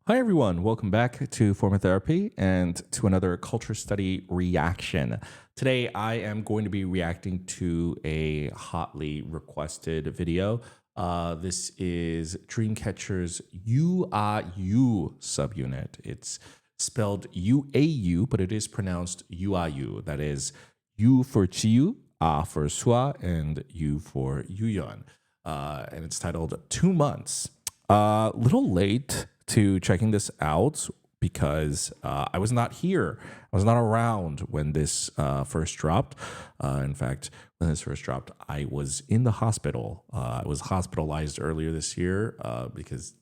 Hi, everyone. Welcome back to Forma Therapy and to another culture study reaction. Today, I am going to be reacting to a hotly requested video. This is Dreamcatcher's UAU subunit. It's spelled UAU, but it is pronounced UAU. That is U for Chiyu, A for Sua, and U for Yuyeon. And it's titled 2 Months. Little late to checking this out because I was not here. I was not around when this first dropped. In fact, when this first dropped, I was in the hospital. I was hospitalized earlier this year because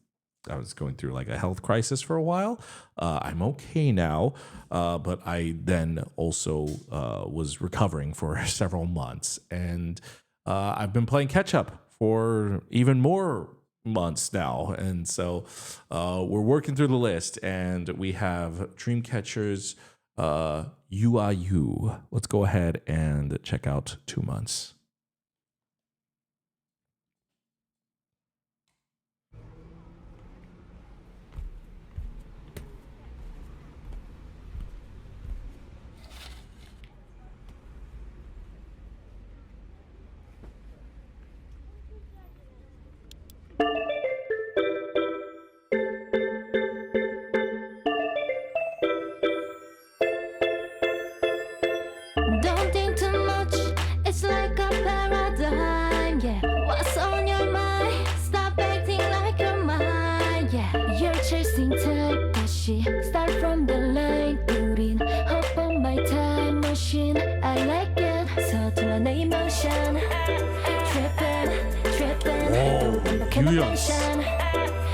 I was going through like a health crisis for a while. I'm okay now, but I then also was recovering for several months. And I've been playing catch up for even more months now, and so we're working through the list, and we have Dreamcatcher's UIU. Let's go ahead and check out 2 months. Don't think too much, it's like a paradigm, yeah. What's on your mind? Stop acting like you're mine, yeah. You're chasing time, 다시 start from the line. 우린 hop on my time machine, I like it. 서툴러 내 emotion, tripping, tripping. Yuyeon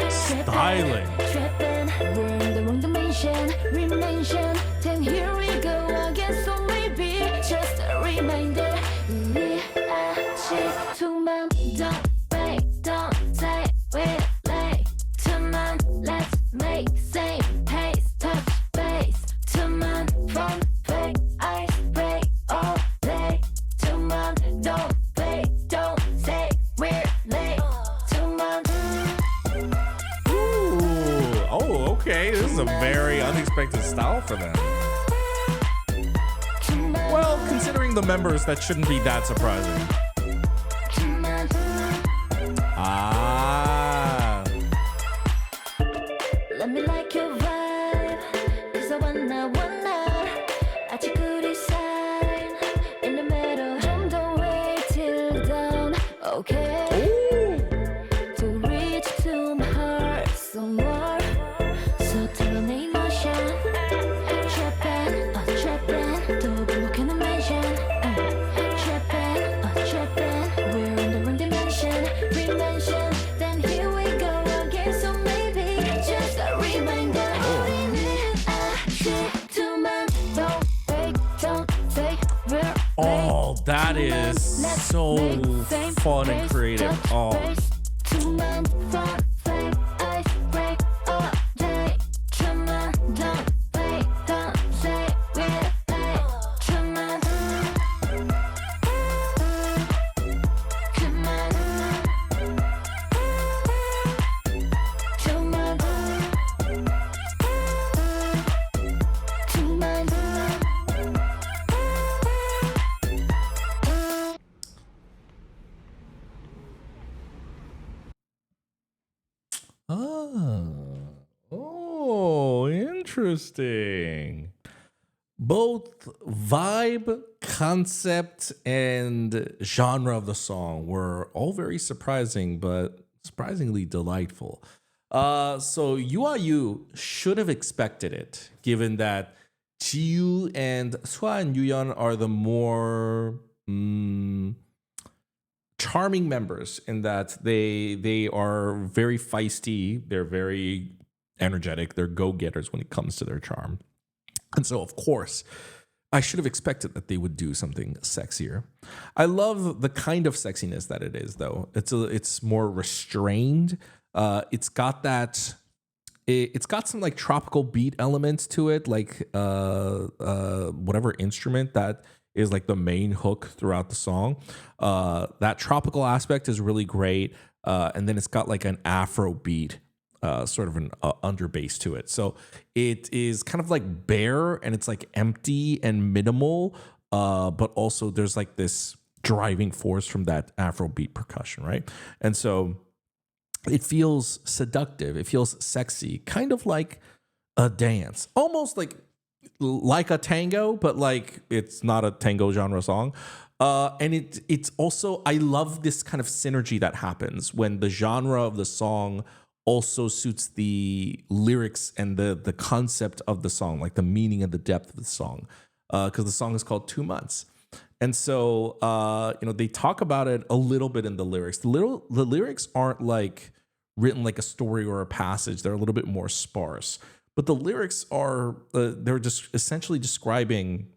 styling. Tripping, we're in the wrong dimension, remension. Then here we go again, so maybe just a reminder. We are shit to man, don't wait, don't say we're late. To man, let's make same pace, touch base. To man, fun, fake, ice break all day. To man, don't wait, don't say we're late. To man. Ooh, oh, okay. This is a very unexpected style for them. Well, considering the members, that shouldn't be that surprising. Ah. Let me like your vibe, 'cause I wanna 아직 우리 sign in the middle. 좀 더 wait till dawn, okay? To reach to my heart some more. So tell me emotion, tripping, tripping. 또 불룩한 dimension, tripping, we're in the wrong dimension, remension. Then here we go again, so maybe just a reminder. Don't fake, don't say we're late. Oh, that is so fun and creative. Oh. Oh, interesting. Both vibe, concept, and genre of the song were all very surprising, but surprisingly delightful. So UIU should have expected it, given that Jiyu and Sua and Yuyeon are the more charming members in that they are very feisty, they're very energetic, they're go-getters when it comes to their charm. And so of course, I should have expected that they would do something sexier. I love the kind of sexiness that it is though. It's more restrained. It's got that it's got some like tropical beat elements to it, like whatever instrument that is like the main hook throughout the song. That tropical aspect is really great. And then it's got like an Afro beat sort of an underbass to it. So it is kind of like bare and it's like empty and minimal, but also there's like this driving force from that Afrobeat percussion, right? And so it feels seductive. It feels sexy, kind of like a dance, almost like a tango, but like it's not a tango genre song. And it's also, I love this kind of synergy that happens when the genre of the song also suits the lyrics and the concept of the song, like the meaning and the depth of the song, because the song is called 2 Months. And so, they talk about it a little bit in the lyrics. The lyrics aren't like written like a story or a passage. They're a little bit more sparse. But the lyrics are, they're just essentially describing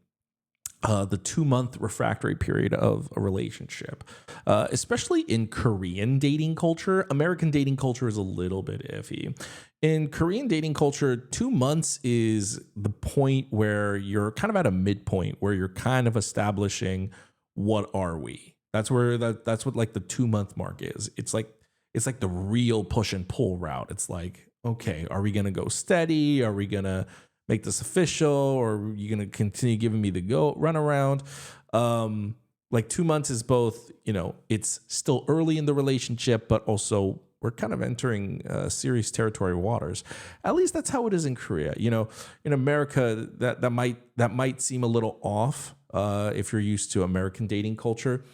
the 2-month refractory period of a relationship, especially in Korean dating culture. American dating culture is a little bit iffy. In Korean dating culture, 2 months is the point where you're kind of at a midpoint, where you're kind of establishing what are we. That's what like the 2-month mark is. It's like the real push and pull route. It's like, okay, are we gonna go steady? Are we gonna make this official, or are you going to continue giving me the run around? Like 2 months is both, it's still early in the relationship, but also we're kind of entering serious territory waters. At least that's how it is in Korea. In America, that might seem a little off if you're used to American dating culture.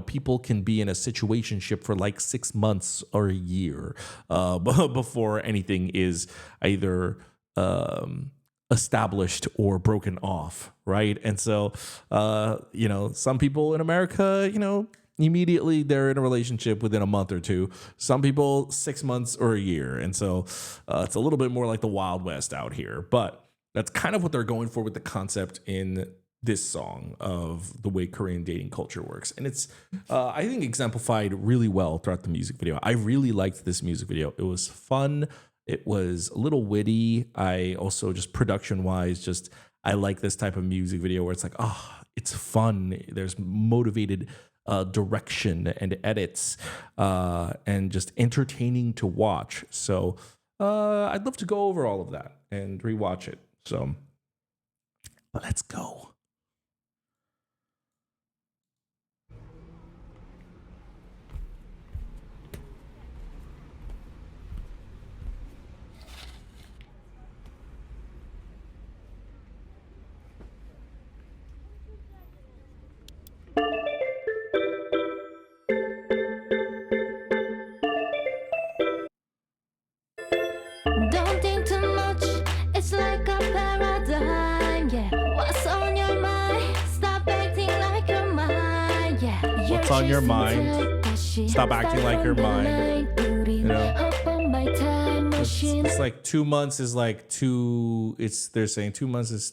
People can be in a situationship for like 6 months or a year before anything is either established or broken off, right? And so, some people in America, immediately they're in a relationship within a month or two. Some people 6 months or a year. And so it's a little bit more like the Wild West out here. But that's kind of what they're going for with the concept in this song of the way Korean dating culture works. And it's, I think, exemplified really well throughout the music video. I really liked this music video. It was fun. It was a little witty. I also, just production-wise, I like this type of music video where it's like, it's fun. There's motivated direction and edits and just entertaining to watch. So I'd love to go over all of that and rewatch it. So let's go. Don't think too much, it's like a paradigm, yeah. What's on your mind? Stop acting like your mind, yeah. What's on your mind? Stop acting like your mind. It's like 2 months is like they're saying 2 months is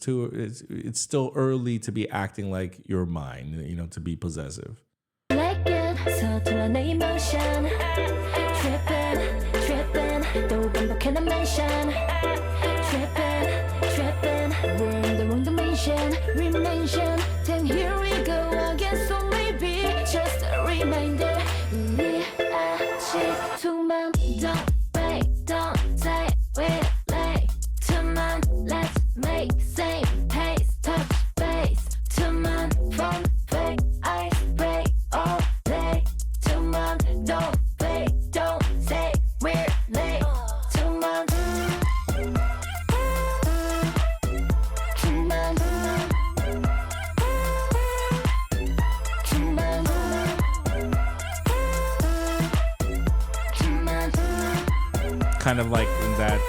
it's still early to be acting like your mind, to be possessive. Like it, so to an emotion, tripping, 또 반복해 mention, tripping, we're in the wrong dimension, then here we go again, so maybe just a reminder, 우리 아직 2 months, don't wait, don't say we're late, 2 months, let's make same pace, touch base, 2 months, from fake, ice break all day, 2 months, don't wait, don't say we're late, 2 months, 2 months, 2 months, 2 months. Kind of like in that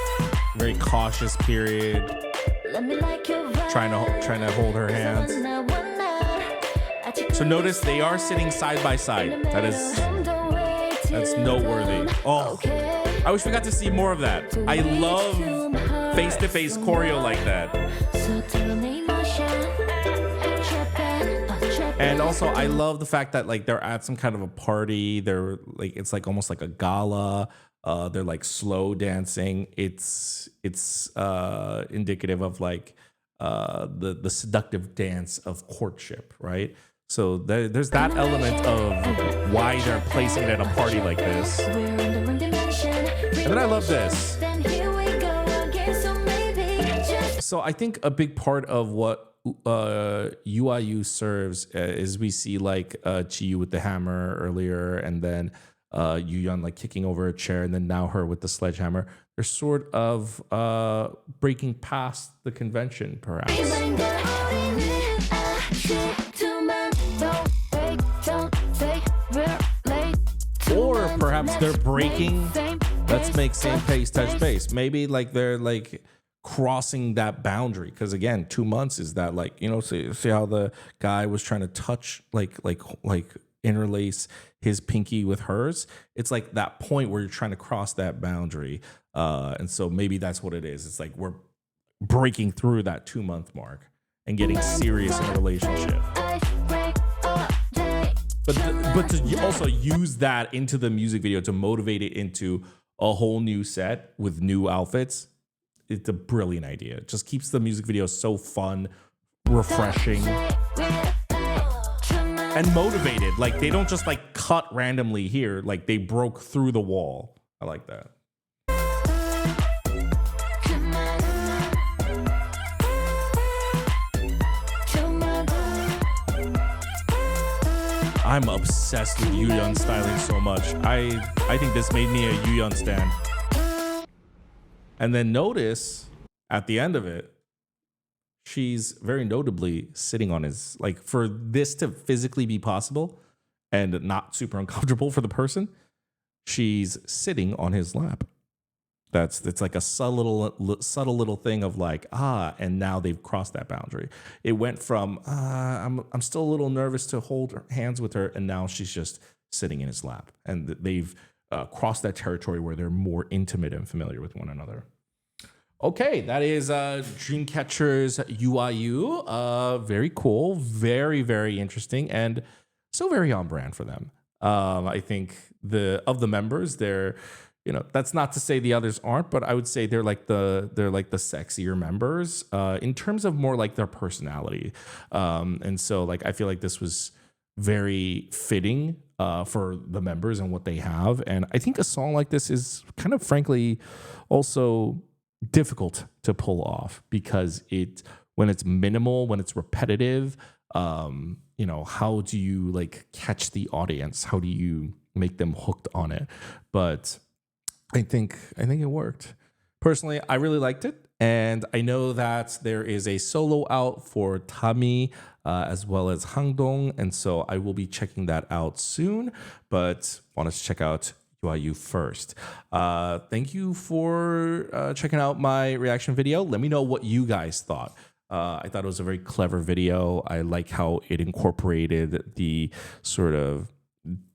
very cautious period, Let me like your vibe. trying to hold her hands. So notice they are sitting side by side. That's noteworthy. Oh, I wish we got to see more of that. I love face-to-face choreo like that. And also, I love the fact that like they're at some kind of a party. They're like, it's like almost like a gala. They're like slow dancing. It's indicative of like the seductive dance of courtship, right? So there's that element of why they're placing it at a party like this. We're in the wrong dimension, And then I love this. Then here we go again, so maybe just So I think a big part of what UIU serves is we see like Chiyu with the hammer earlier, and then Yuyeon like kicking over a chair, and then now her with the sledgehammer. They're sort of breaking past the convention, perhaps. Or perhaps they're breaking, let's make same pace, touch base. Maybe like they're like crossing that boundary. Because again, 2 months is that like, you know, see how the guy was trying to touch, like interlace his pinky with hers. It's like that point where you're trying to cross that boundary. And so maybe that's what it is. It's like we're breaking through that 2 month mark and getting serious in a relationship. But to also use that into the music video to motivate it into a whole new set with new outfits, it's a brilliant idea. It just keeps the music video so fun, refreshing, and motivated. Like they don't just like cut randomly here. Like they broke through the wall. I like that. I'm obsessed with Yuyeon styling so much. I think this made me a Yuyeon stan. And then notice at the end of it, she's very notably sitting on his, like for this to physically be possible and not super uncomfortable for the person, she's sitting on his lap. It's like a subtle little thing of like, and now they've crossed that boundary. It went from, I'm still a little nervous to hold hands with her, and now she's just sitting in his lap. And they've crossed that territory where they're more intimate and familiar with one another. Okay, that is Dreamcatcher's UIU. Very cool, very, very interesting, and so very on brand for them. I think of the members, they're, you know, that's not to say the others aren't, but I would say they're like the sexier members in terms of more like their personality. And so like I feel like this was very fitting for the members and what they have. And I think a song like this is kind of frankly also difficult to pull off because when it's minimal, when it's repetitive, you know, how do you like catch the audience? How do you make them hooked on it? But I think it worked. Personally, I really liked it. And I know that there is a solo out for Tami as well as Hangdong. And so I will be checking that out soon, but wanted to check out UIU first. Thank you for checking out my reaction video. Let me know what you guys thought. I thought it was a very clever video. I like how it incorporated the sort of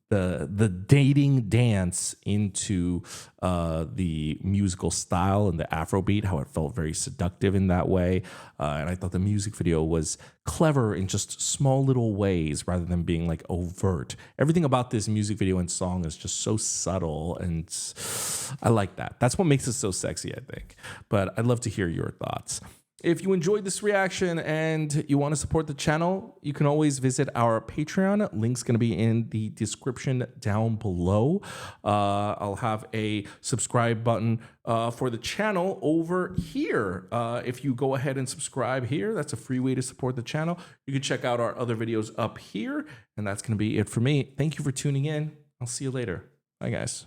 the dating dance into the musical style and the Afrobeat, how it felt very seductive in that way. And I thought the music video was clever in just small little ways rather than being like overt. Everything about this music video and song is just so subtle, and I like that. That's what makes it so sexy, I think. But I'd love to hear your thoughts. If you enjoyed this reaction and you want to support the channel, you can always visit our Patreon. Link's going to be in the description down below. I'll have a subscribe button for the channel over here. If you go ahead and subscribe here, that's a free way to support the channel. You can check out our other videos up here. And that's going to be it for me. Thank you for tuning in. I'll see you later. Bye, guys.